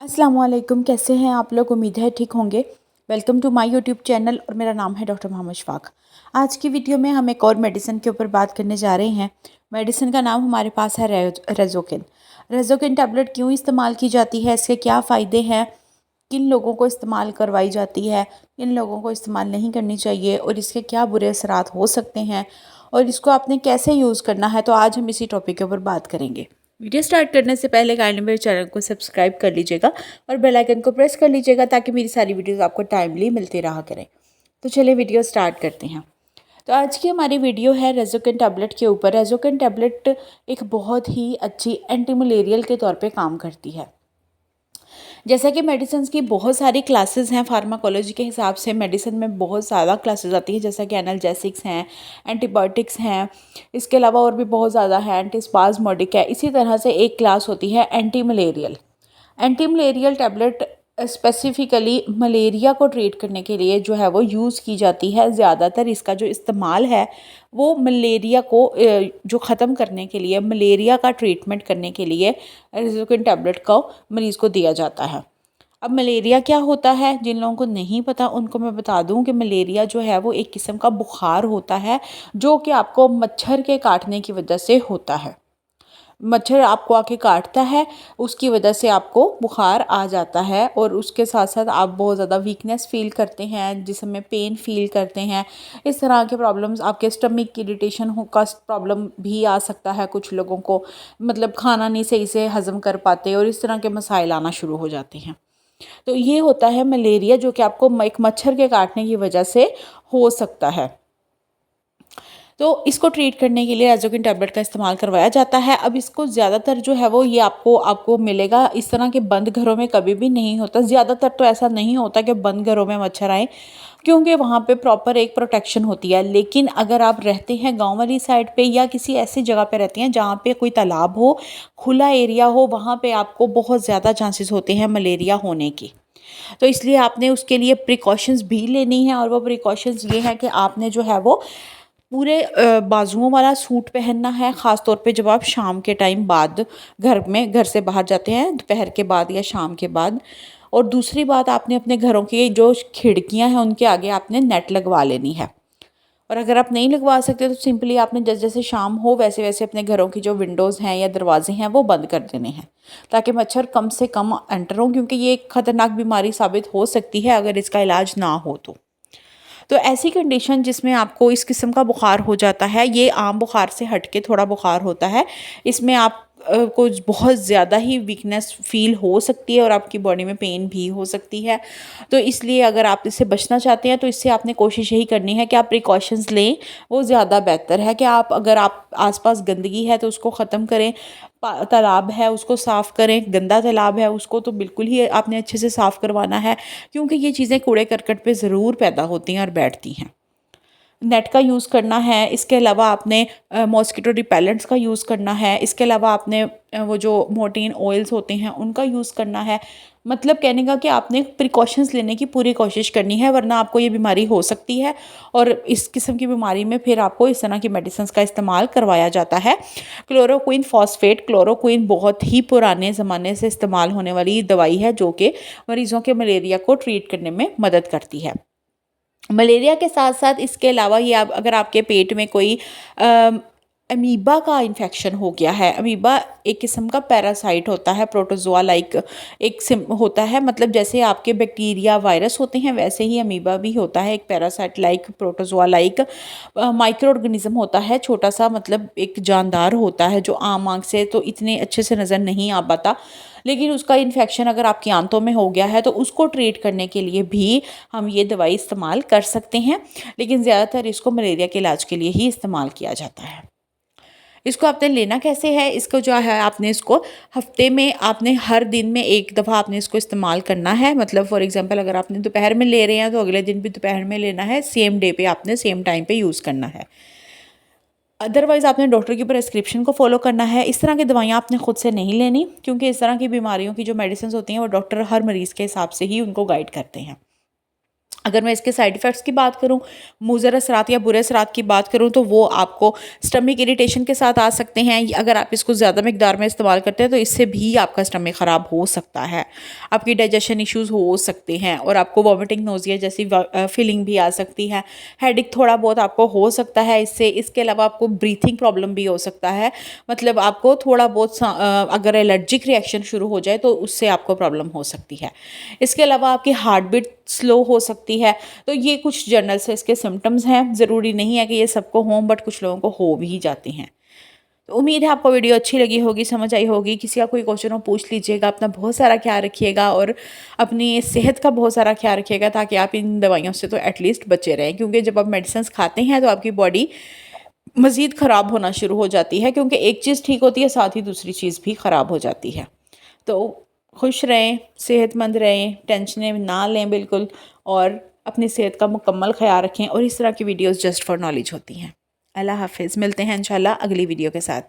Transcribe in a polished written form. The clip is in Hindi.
अस्सलामुअलैकुम, कैसे हैं आप लोग। उम्मीद है ठीक होंगे। Welcome to my YouTube channel और मेरा नाम है डॉक्टर मोहम्मद शफाक। आज की वीडियो में हम एक और मेडिसिन के ऊपर बात करने जा रहे हैं। मेडिसिन का नाम हमारे पास है रेज़ोकिन। रेज़ोकिन टैबलेट क्यों इस्तेमाल की जाती है, इसके क्या फ़ायदे हैं, किन लोगों को इस्तेमाल करवाई जाती है, किन लोगों को इस्तेमाल नहीं करनी चाहिए और इसके क्या बुरे असरात हो सकते हैं और इसको आपने कैसे यूज़ करना है, तो आज हम इसी टॉपिक के ऊपर बात करेंगे। वीडियो स्टार्ट करने से पहले काइंडली मेरे चैनल को सब्सक्राइब कर लीजिएगा और बेल आइकन को प्रेस कर लीजिएगा ताकि मेरी सारी वीडियोस आपको टाइमली मिलती रहा करें। तो चलिए वीडियो स्टार्ट करते हैं। तो आज की हमारी वीडियो है रेज़ोकिन टैबलेट के ऊपर। रेज़ोकिन टैबलेट एक बहुत ही अच्छी एंटी मलेरियल के तौर पे काम करती है। जैसा कि मेडिसिन की बहुत सारी क्लासेस हैं, फार्माकोलॉजी के हिसाब से मेडिसिन में बहुत ज़्यादा क्लासेस आती हैं, जैसा कि एनाल्जेसिक्स हैं, एंटीबायोटिक्स हैं, इसके अलावा और भी बहुत ज़्यादा है, एंटीस्पाज्मोडिक है। इसी तरह से एक क्लास होती है anti malarial. Anti malarial tablet specifically malaria को ट्रीट करने के लिए जो है वो यूज़ की जाती है। ज़्यादातर इसका जो इस्तेमाल है वो मलेरिया को जो ख़त्म करने के लिए, मलेरिया का ट्रीटमेंट करने के लिए रेज़ोकिन टैबलेट को मरीज़ को दिया जाता है। अब मलेरिया क्या होता है, जिन लोगों को नहीं पता उनको मैं बता दूं कि मलेरिया जो है वो एक किस्म का बुखार होता है जो कि आपको मच्छर के काटने की वजह से होता है। मच्छर आपको आके काटता है, उसकी वजह से आपको बुखार आ जाता है और उसके साथ साथ आप बहुत ज़्यादा वीकनेस फील करते हैं, जिसम में पेन फील करते हैं। इस तरह के प्रॉब्लम्स, आपके स्टमक की इरिटेशन हो का प्रॉब्लम भी आ सकता है कुछ लोगों को, मतलब खाना नहीं सही से हज़म कर पाते और इस तरह के मसाइल आना शुरू हो जाते हैं। तो ये होता है मलेरिया, जो कि आपको एक मच्छर के काटने की वजह से हो सकता है। तो इसको ट्रीट करने के लिए रेज़ोकिन टैबलेट का इस्तेमाल करवाया जाता है। अब इसको ज़्यादातर जो है वो ये आपको मिलेगा, इस तरह के बंद घरों में कभी भी नहीं होता। ज़्यादातर तो ऐसा नहीं होता कि बंद घरों में मच्छर आए, क्योंकि वहाँ पे प्रॉपर एक प्रोटेक्शन होती है। लेकिन अगर आप रहते हैं गाँव वाली साइड पे या किसी ऐसी जगह पे रहते हैं जहाँ पे कोई तालाब हो, खुला एरिया हो, वहाँ पे आपको बहुत ज़्यादा चांसेस होते हैं मलेरिया होने की। तो इसलिए आपने उसके लिए प्रिकॉशंस भी लेनी है और वो प्रिकॉशंस ये हैं कि आपने जो है वो पूरे बाजुओं वाला सूट पहनना है, ख़ास तौर पे जब आप शाम के टाइम बाद घर से बाहर जाते हैं, दोपहर के बाद या शाम के बाद। और दूसरी बात, आपने अपने घरों की जो खिड़कियां हैं उनके आगे आपने नेट लगवा लेनी है। और अगर आप नहीं लगवा सकते तो सिंपली आपने जैसे जैसे शाम हो वैसे वैसे अपने घरों की जो विंडोज़ हैं या दरवाजे हैं वो बंद कर देने हैं, ताकि मच्छर कम से कम एंटर हों, क्योंकि ये एक ख़तरनाक बीमारी साबित हो सकती है अगर इसका इलाज ना हो तो ऐसी कंडीशन जिसमें आपको इस किस्म का बुखार हो जाता है, ये आम बुखार से हटके थोड़ा बुखार होता है। इसमें आप को बहुत ज़्यादा ही वीकनेस फील हो सकती है और आपकी बॉडी में पेन भी हो सकती है। तो इसलिए अगर आप इससे बचना चाहते हैं तो इससे आपने कोशिश यही करनी है कि आप प्रिकॉशंस लें। वो ज़्यादा बेहतर है कि अगर आप आसपास गंदगी है तो उसको ख़त्म करें, तालाब है उसको साफ़ करें, गंदा तालाब है उसको तो बिल्कुल ही आपने अच्छे से साफ़ करवाना है, क्योंकि ये चीज़ें कूड़े करकट पे ज़रूर पैदा होती हैं और बैठती हैं। नेट का यूज़ करना है, इसके अलावा आपने मॉस्किटो रिपेलेंट्स का यूज़ करना है, इसके अलावा आपने वो जो मोर्टीन ऑयल्स होते हैं उनका यूज़ करना है। मतलब कहने का कि आपने प्रिकॉशंस लेने की पूरी कोशिश करनी है, वरना आपको ये बीमारी हो सकती है। और इस किस्म की बीमारी में फिर आपको इस तरह की मेडिसिन का इस्तेमाल करवाया जाता है। क्लोरोक्विन फॉस्फेट, क्लोरोक्विन बहुत ही पुराने ज़माने से इस्तेमाल होने वाली दवाई है जो कि मरीज़ों के मलेरिया को ट्रीट करने में मदद करती है। मलेरिया के साथ साथ इसके अलावा ये अगर आपके पेट में कोई अमीबा का इन्फेक्शन हो गया है, अमीबा एक किस्म का पैरासाइट होता है, प्रोटोजोआ लाइक एक सिम होता है, मतलब जैसे आपके बैक्टीरिया वायरस होते हैं वैसे ही अमीबा भी होता है, एक parasite like protozoa like micro organism होता है, छोटा सा, मतलब एक जानदार होता है जो आम आँख से तो इतने अच्छे से नज़र नहीं आ पाता। लेकिन उसका इन्फेक्शन अगर आपकी आंतों में हो गया है तो उसको ट्रीट करने के लिए भी हम ये दवाई इस्तेमाल कर सकते हैं, लेकिन ज़्यादातर इसको मलेरिया के इलाज के लिए ही इस्तेमाल किया जाता है। इसको आपने लेना कैसे है, इसको जो है आपने इसको हफ्ते में, आपने हर दिन में एक दफ़ा आपने इसको इस्तेमाल करना है। मतलब फॉर एग्जांपल अगर आपने दोपहर में ले रहे हैं तो अगले दिन भी दोपहर में लेना है, सेम डे पे आपने सेम टाइम पे यूज़ करना है। अदरवाइज़ आपने डॉक्टर की प्रेस्क्रिप्शन को फॉलो करना है। इस तरह की दवाइयाँ आपने खुद से नहीं लेनी, क्योंकि इस तरह की बीमारियों की जो मेडिसिन होती हैं वो डॉक्टर हर मरीज़ के हिसाब से ही उनको गाइड करते हैं। अगर मैं इसके साइड इफ़ेक्ट्स की बात करूं, मुज़र असरात या बुरे असरात की बात करूं, तो वो आपको स्टमक इरिटेशन के साथ आ सकते हैं। अगर आप इसको ज़्यादा मिकदार में इस्तेमाल करते हैं तो इससे भी आपका स्टमक ख़राब हो सकता है, आपकी डाइजेशन इश्यूज़ हो सकते हैं और आपको वॉमिटिंग, नोज़िया जैसी फीलिंग भी आ सकती है। हेडेक थोड़ा बहुत आपको हो सकता है इससे। इसके अलावा आपको ब्रीथिंग प्रॉब्लम भी हो सकता है, मतलब आपको थोड़ा बहुत अगर एलर्जिक रिएक्शन शुरू हो जाए तो उससे आपको प्रॉब्लम हो सकती है। इसके अलावा आपकी हार्ट बीट स्लो हो सकती है। तो ये कुछ जनरल से इसके सिम्टम्स हैं, ज़रूरी नहीं है कि ये सबको हों, बट कुछ लोगों को हो भी जाते हैं। तो उम्मीद है आपको वीडियो अच्छी लगी होगी, समझ आई होगी। किसी का कोई क्वेश्चन हो पूछ लीजिएगा। अपना बहुत सारा ख्याल रखिएगा और अपनी सेहत का बहुत सारा ख्याल रखिएगा, ताकि आप इन दवाइयों से तो एटलीस्ट बचे रहें, क्योंकि जब आप मेडिसिन खाते हैं तो आपकी बॉडी मज़ीद ख़राब होना शुरू हो जाती है, क्योंकि एक चीज़ ठीक होती है साथ ही दूसरी चीज़ भी ख़राब हो जाती है। तो खुश रहें, सेहतमंद रहें, टेंशनें ना लें बिल्कुल, और अपनी सेहत का मुकम्मल ख्याल रखें। और इस तरह की वीडियोस जस्ट फॉर नॉलेज होती हैं। अल्लाह हाफ़िज़। मिलते हैं इंशाल्लाह अगली वीडियो के साथ।